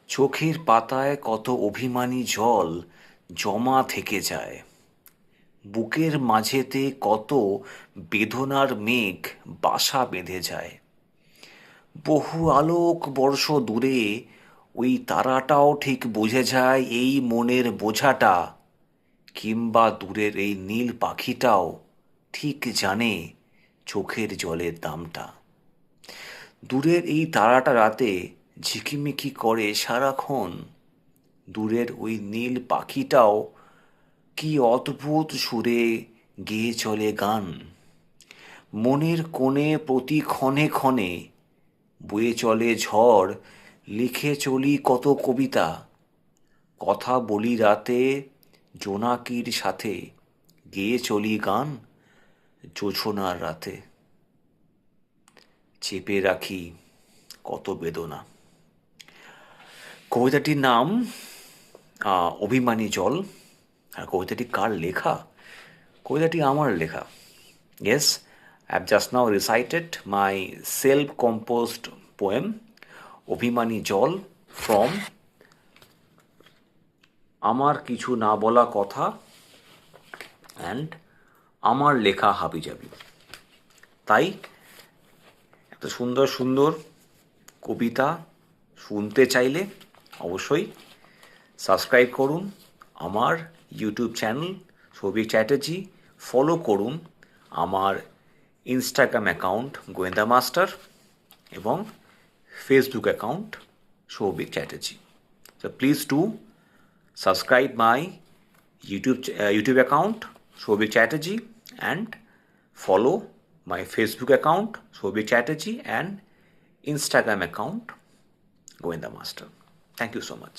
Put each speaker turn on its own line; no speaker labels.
চোখের পাতায় কত অভিমানী জল জমা থেকে যায়, বুকের মাঝেতে কত বেদনার মেঘ বাসা বেঁধে যায়। বহু আলোক বর্ষ দূরে ওই তারাটাও ঠিক বুঝে যায় এই মনের বোঝাটা, কিংবা দূরের এই নীল পাখিটাও ঠিক জানে চোখের জলের দামটা। দূরের এই তারাটা রাতে ঝিকিমিকি করে সারাক্ষণ, দূরের ওই নীল পাখিটাও কি অদ্ভুত সুরে গেয়ে চলে গান। মনের কোণে প্রতি ক্ষণে ক্ষণে বয়ে চলে ঝড়, লিখে চলি কত কবিতা, কথা বলি রাতে জোনাকির সাথে, গেয়ে চলি গান জোছনার রাতে। চেপে রাখি কত বেদনা। কবিতাটির নাম অভিমানী জল। আর কবিতাটি কার লেখা? কবিতাটি আমার লেখা। Yes, I've just now recited my self-composed poem, অভিমানী জল, from আমার কিছু না বলা কথা অ্যান্ড আমার লেখা হাবিজাবি। তাই এত সুন্দর সুন্দর কবিতা শুনতে চাইলে অবশ্যই সাবস্ক্রাইব করুন আমার YouTube channel Souvik Chatterjee, follow করুন আমার ইনস্টাগ্রাম অ্যাকাউন্ট গোয়েন্দা মাস্টার এবং Facebook account Souvik Chatterjee. So please do subscribe my YouTube account Souvik Chatterjee and follow my Facebook account Souvik Chatterjee and Instagram account Goenda Master. Thank you so much.